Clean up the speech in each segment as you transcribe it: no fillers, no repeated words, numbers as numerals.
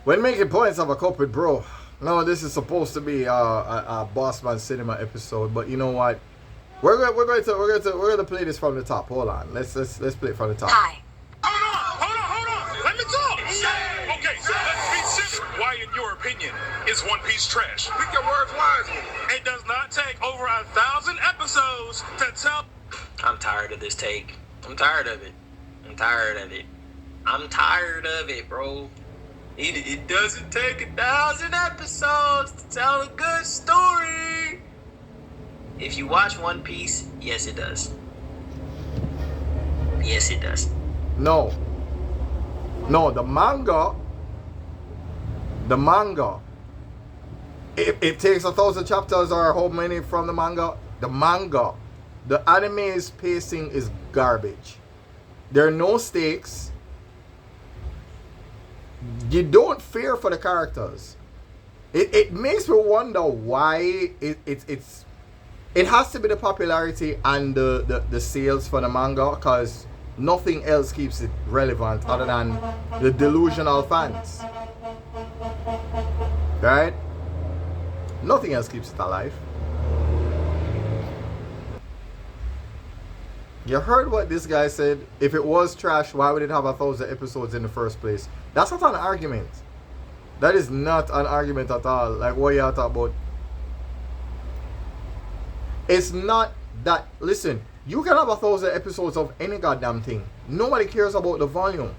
When making points of a culprit, bro. No, this is supposed to be a Bossman Cinema episode, but you know what? We're going to play this from the top. Hold on, let's play it from the top. Hi. Hold on. Let me talk. Okay, so let's be simple. Why, in your opinion, is One Piece trash? Pick your words wisely. It does not take over 1,000 episodes to tell. I'm tired of this take. I'm tired of it. I'm tired of it. I'm tired of it, bro. It doesn't take 1,000 episodes to tell a good story. If you watch One Piece, yes, it does. Yes, it does. No, the manga. It takes 1,000 chapters or how many from the manga? The anime's pacing is garbage. There are no stakes. You don't fear for the characters. It makes me wonder why it has to be the popularity and the sales for the manga, because nothing else keeps it relevant other than the delusional fans. Right? Nothing else keeps it alive. You heard what this guy said? If it was trash, why would it have 1,000 episodes in the first place? That's not an argument. That is not an argument at all. Like what y'all talk about. It's not that. Listen, you can have 1,000 episodes of any goddamn thing. Nobody cares about the volume.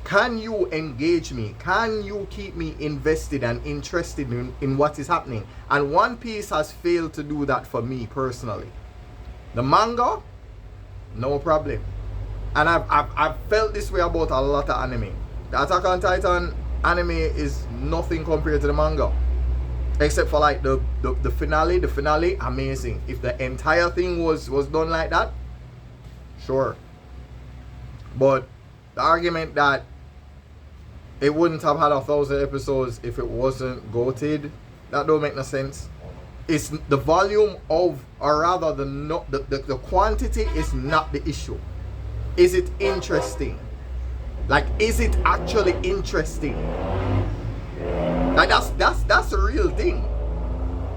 Can you engage me? Can you keep me invested and interested in what is happening? And One Piece has failed to do that for me personally. The manga, no problem. And I've felt this way about a lot of anime. The Attack on Titan anime is nothing compared to the manga. Except for like the finale. The finale, amazing. If the entire thing was done like that, sure. But the argument that it wouldn't have had 1,000 episodes if it wasn't goated, that don't make no sense. It's the volume of, or rather the quantity is not the issue. Is it interesting? Like, is it actually interesting? Like that's the real thing.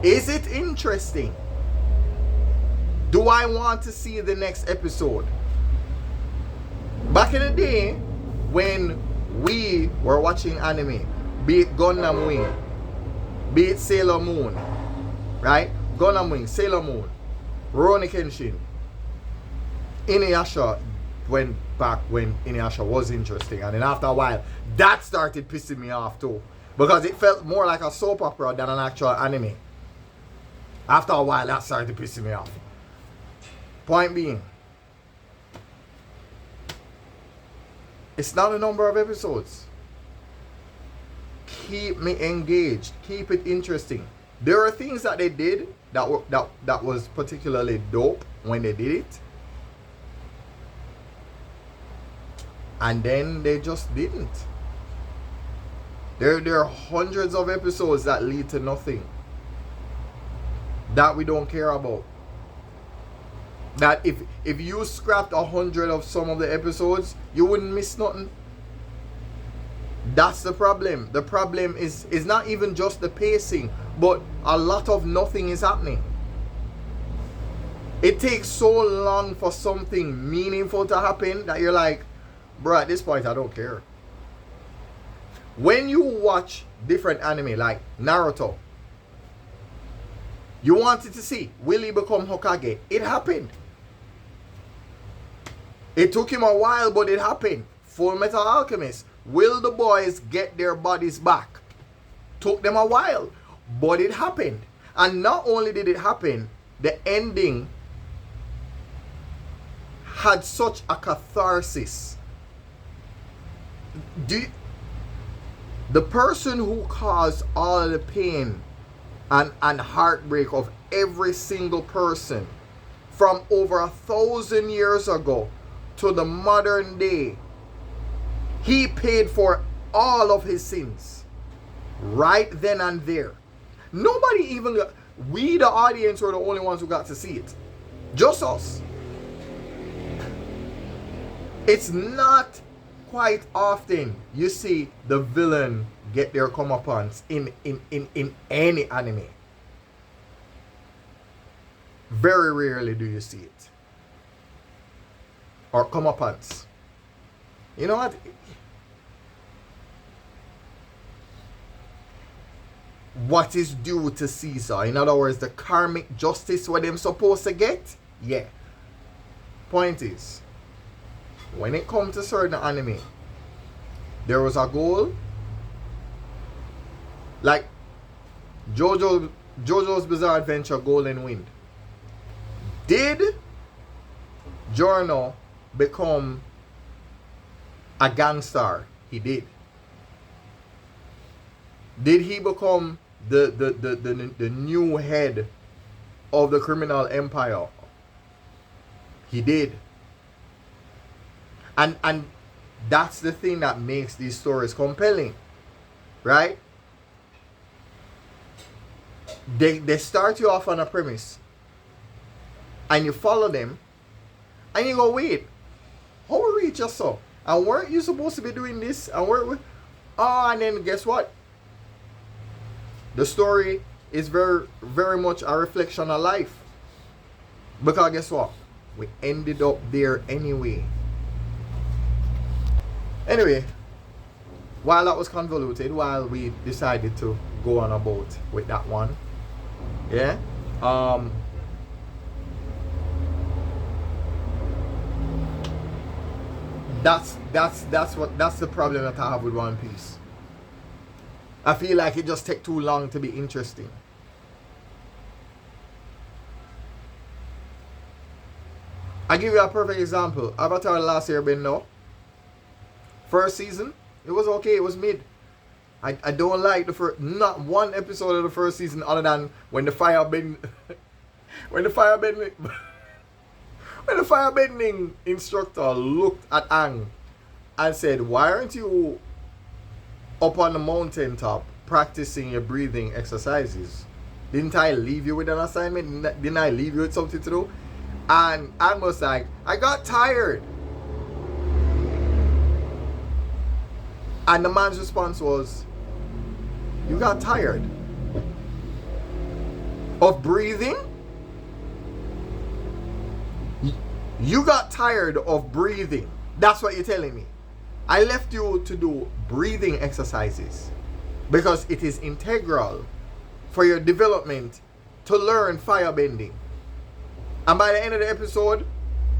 Is it interesting? Do I want to see the next episode? Back in the day, when we were watching anime, be it Gundam Wing, be it Sailor Moon, right? Gundam Wing, Sailor Moon, Rurouni Kenshin, Inuyasha went back when Inuyasha was interesting, and then after a while, that started pissing me off too, because it felt more like a soap opera than an actual anime. After a while, that started pissing me off. Point being, it's not a number of episodes. Keep me engaged. Keep it interesting. There are things that they did that was particularly dope when they did it, and then they just didn't. There are hundreds of episodes that lead to nothing, that we don't care about. That if you scrapped 100 of some of the episodes, you wouldn't miss nothing. That's the problem. The problem is not even just the pacing, but a lot of nothing is happening. It takes so long for something meaningful to happen that you're like, bro, at this point I don't care. When you watch different anime like Naruto, you wanted to see, will he become Hokage? It happened. It took him a while, but it happened. Full Metal Alchemist, will the boys get their bodies back? Took them a while, but it happened. And not only did it happen, the ending had such a catharsis. The person who caused all the pain and heartbreak of every single person from over 1,000 years ago to the modern day, he paid for all of his sins right then and there. Nobody even we the audience were the only ones who got to see it. Just us. It's not quite often you see the villain get their comeuppance in any anime. Very rarely do you see it. Or comeuppance. You know what? What is due to Caesar? In other words, the karmic justice what them supposed to get? Yeah. Point is, when it comes to certain anime, there was a goal. Like JoJo's Bizarre Adventure Golden Wind. Did Giorno become a gangster? He did. Did he become the new head of the criminal empire? He did. And that's the thing that makes these stories compelling. Right? They start you off on a premise. And you follow them. And you go, wait. How we reach us so? And weren't you supposed to be doing this? And weren't we? Oh, and then guess what? The story is very, very much a reflection of life. Because guess what? We ended up there anyway. Anyway, while that was convoluted, while we decided to go on a boat with that one, yeah, that's the problem that I have with One Piece. I feel like it just takes too long to be interesting. I give you a perfect example. Avatar: The Last Airbender. First season, it was okay. It was mid. I don't like the first, not one episode of the first season other than when the firebending instructor looked at Aang and said, "Why aren't you up on the mountaintop practicing your breathing exercises? Didn't I leave you with an assignment? Didn't I leave you with something to do?" And Aang was like, "I got tired." And the man's response was, "You got tired of breathing? You got tired of breathing. That's what you're telling me. I left you to do breathing exercises because it is integral for your development to learn firebending." And by the end of the episode,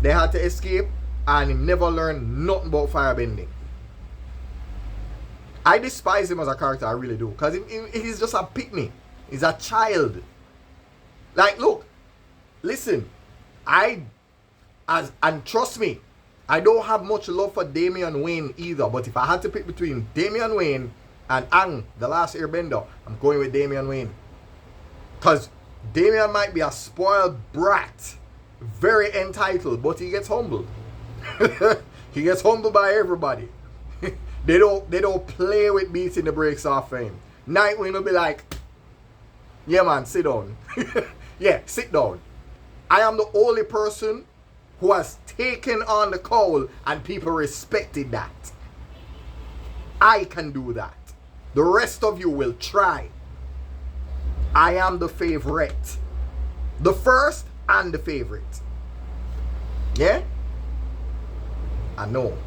they had to escape and he never learned nothing about firebending. I despise him as a character, I really do. Because he's just a pygmy. He's a child. Like, look, listen, and trust me, I don't have much love for Damian Wayne either. But if I had to pick between Damian Wayne and Aang, The Last Airbender, I'm going with Damian Wayne. Because Damian might be a spoiled brat, very entitled, but he gets humbled. He gets humbled by everybody. They don't play with beating the brakes off him. Nightwing will be like, "Yeah man, sit down." Yeah, sit down. I am the only person who has taken on the cowl and people respected that. I can do that. The rest of you will try. I am the favorite. The first and the favorite. Yeah? I know.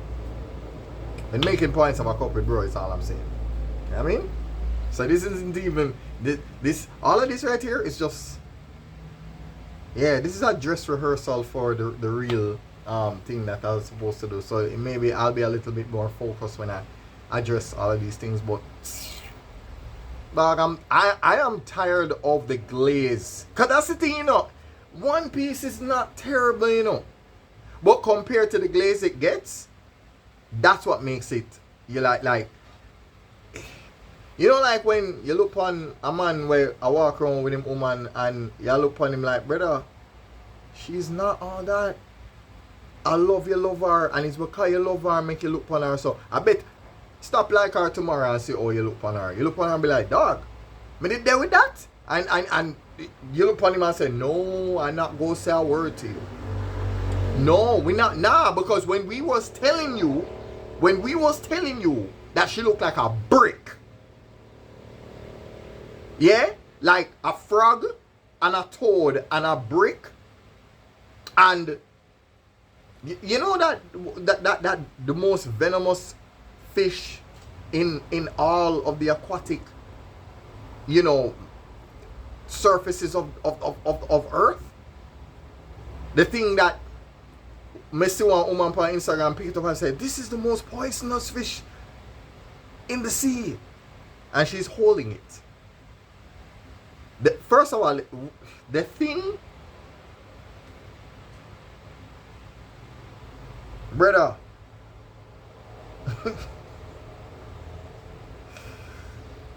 And making points of a couple, bro, is all I'm saying. You know what I mean? So this isn't even this all of this right here is just, yeah, this is a dress rehearsal for the real thing that I was supposed to do. So maybe I'll be a little bit more focused when I address all of these things, but dog, I am tired of the glaze. Cause that's the thing, you know. One Piece is not terrible, you know. But compared to the glaze it gets, that's what makes it, you like, you know, like when you look on a man where I walk around with him woman and you look on him like, brother, she's not all that. I love her, and it's because you love her make you look on her. So I bet stop like her tomorrow and see how you look on her. You look on her and be like, dog, me did there with that? And you look on him and say, no, I not go say a word to you. No, we not, nah, because when we was telling you When we was telling you that she looked like a brick. Yeah? Like a frog and a toad and a brick. And you know that the most venomous fish in all of the aquatic, you know, surfaces of Earth? The thing that Messi one woman on Instagram picked up and said, this is the most poisonous fish in the sea. And she's holding it. First of all, the thing, brother,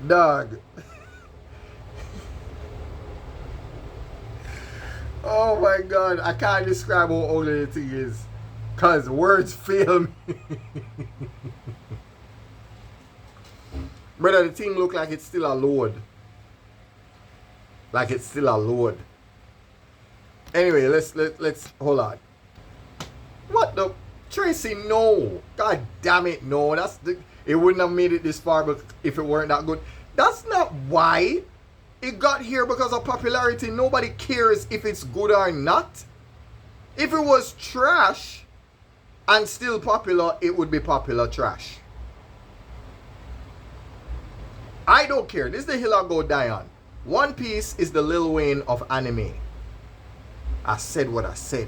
dog. Oh my God, I can't describe how ugly the thing is, cause words fail me. Brother, the thing look like it's still a load. Like it's still a load. Anyway, let's hold on. What the Tracy? No, God damn it, no. It wouldn't have made it this far, but if it weren't that good, that's not why. It got here because of popularity. Nobody cares if it's good or not. If it was trash and still popular, it would be popular trash. I don't care. This is the hill I go die on. One Piece is the Lil Wayne of anime. I said what I said.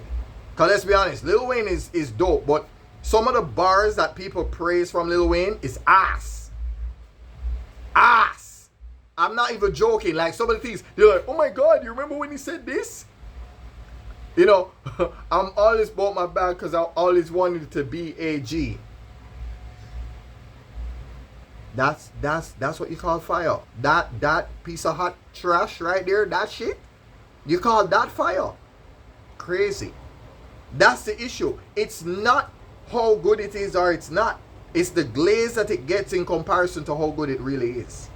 Because let's be honest, Lil Wayne is dope, but some of the bars that people praise from Lil Wayne is ass. Ass. I'm not even joking. Like some of the things, they're like, oh my God, you remember when he said this? You know, I'm always bought my bag because I always wanted to be AG. That's what you call fire. That piece of hot trash right there, that shit, you call that fire? Crazy. That's the issue. It's not how good it is or it's not. It's the glaze that it gets in comparison to how good it really is.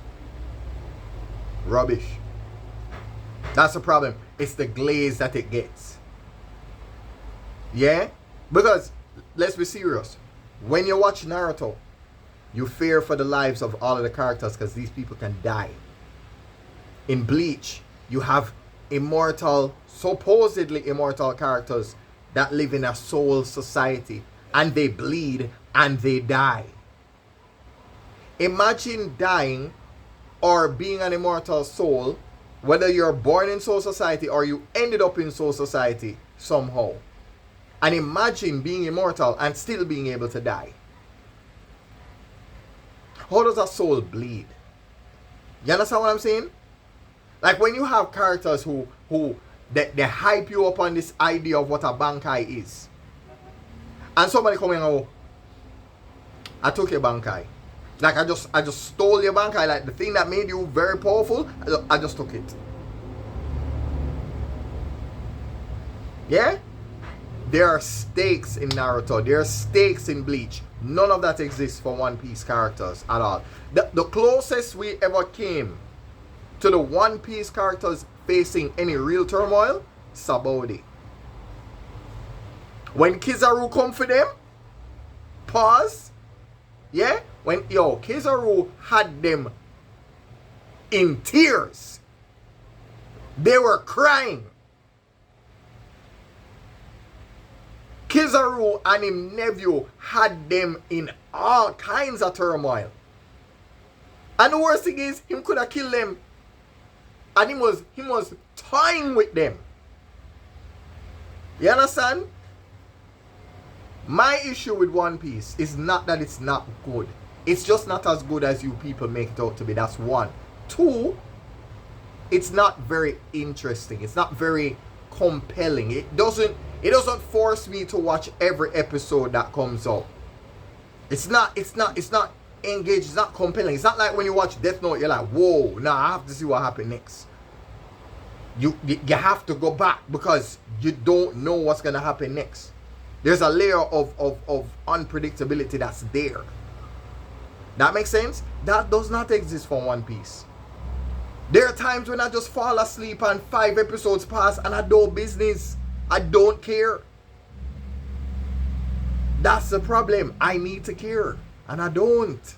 Rubbish. That's the problem. It's the glaze that it gets. Yeah? Because, let's be serious. When you watch Naruto, you fear for the lives of all of the characters because these people can die. In Bleach, you have immortal, supposedly immortal characters that live in a soul society. And they bleed and they die. Imagine dying or being an immortal soul, whether you're born in soul society or you ended up in soul society somehow. And imagine being immortal and still being able to die. How does a soul bleed? You understand what I'm saying? Like when you have characters who they hype you up on this idea of what a Bankai is. And somebody come in and go, I took your Bankai. Like I just stole your Bankai. Like the thing that made you very powerful, I just took it. Yeah? There are stakes in Naruto. There are stakes in Bleach. None of that exists for One Piece characters at all. The closest we ever came to the One Piece characters facing any real turmoil, Sabaody. When Kizaru come for them, pause. Yeah? When Kizaru had them in tears. They were crying. Kizaru and his nephew had them in all kinds of turmoil. And the worst thing is, him could have killed them. And he was toying with them. You understand? My issue with One Piece is not that it's not good. It's just not as good as you people make it out to be. That's one. Two, it's not very interesting. It's not very compelling. It doesn't force me to watch every episode that comes out. It's not engaged. It's not compelling. It's not like when you watch Death Note, you're like, whoa, now I have to see what happened next. You have to go back because you don't know what's gonna happen next. There's a layer of unpredictability that's there. That makes sense? That does not exist for One Piece. There are times when I just fall asleep and 5 episodes pass and I do business. I don't care. That's the problem. I need to care, and I don't.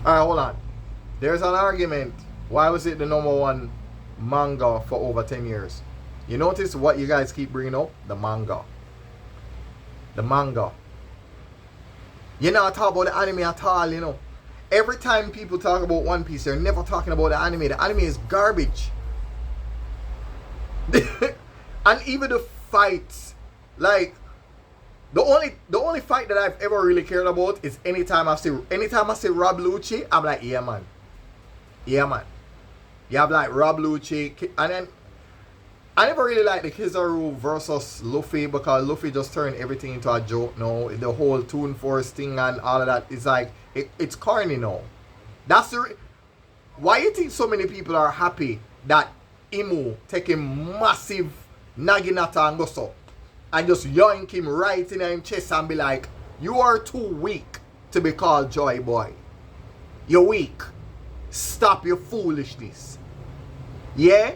Alright, hold on. There's an argument. Why was it the #1 manga for over 10 years? You notice what you guys keep bringing up? The manga. The manga. You're not talking about the anime at all, you know. Every time people talk about One Piece, they're never talking about the anime. The anime is garbage. And even the fights, like the only fight that I've ever really cared about is anytime I see Rob Lucci, I'm like, yeah man. Yeah man. You have like Rob Lucci, and then I never really liked the Kizaru versus Luffy because Luffy just turned everything into a joke now. The whole Toon Force thing and all of that is like, it's corny now. That's the why you think so many people are happy that Imu taking massive Naginata and Goso and just yoink him right in his chest and be like, you are too weak to be called Joy Boy. You're weak. Stop your foolishness. Yeah?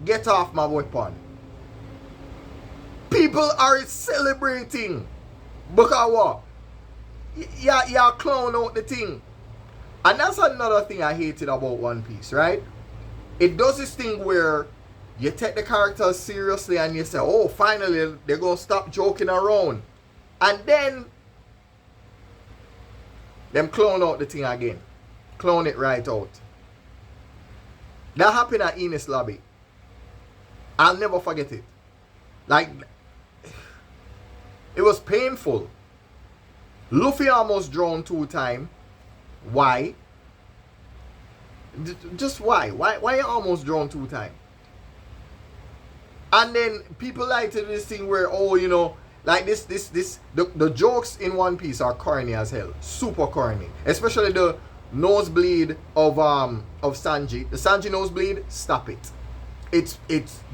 Get off my weapon. People are celebrating. Because what? Yeah, clown out the thing. And that's another thing I hated about One Piece, right? It does this thing where you take the characters seriously and you say, oh, finally they're going to stop joking around. And then them clown out the thing again. Clown it right out. That happened at Ines Lobby. I'll never forget it. Like, it was painful. Luffy almost drowned 2 times. Why? Just why? Why you almost drowned 2 times? And then people like to do this thing where, oh, you know, like the jokes in One Piece are corny as hell. Super corny. Especially the nosebleed of Sanji. The Sanji nosebleed, stop it. It's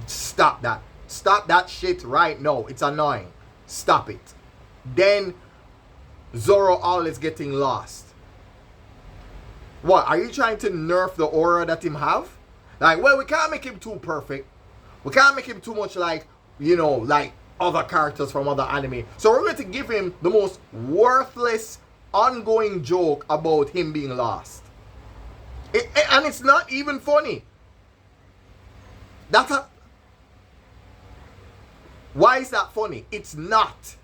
stop that. Stop that shit right now. It's annoying. Stop it. Then Zoro always getting lost. What? Are you trying to nerf the aura that him have? Like, well, we can't make him too perfect. We can't make him too much like, you know, like other characters from other anime. So we're going to give him the most worthless ongoing joke about him being lost. And it's not even funny. Why is that funny? It's not.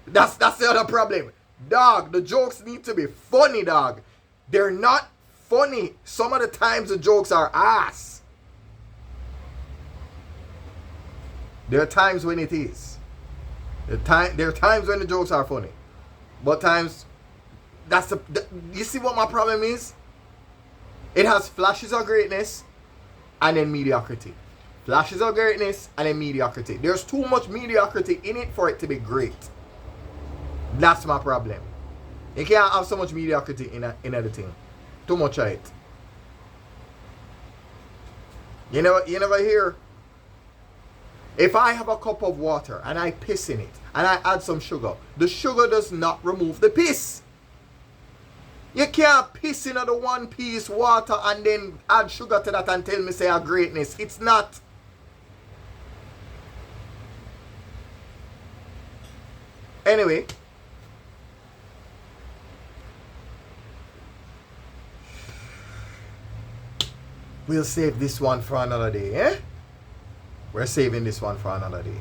That's the other problem. Dog, the jokes need to be funny, dog. They're not funny. Some of the times the jokes are ass. There are times when it is. There are times when the jokes are funny. But times, you see what my problem is? It has flashes of greatness and then mediocrity. Flashes of greatness and then mediocrity. There's too much mediocrity in it for it to be great. That's my problem. You can't have so much mediocrity in anything. Too much of it. You never hear. If I have a cup of water and I piss in it and I add some sugar, the sugar does not remove the piss. You can't piss in the One Piece water and then add sugar to that and tell me say a greatness. It's not. Anyway. We'll save this one for another day, eh? We're saving this one for another day.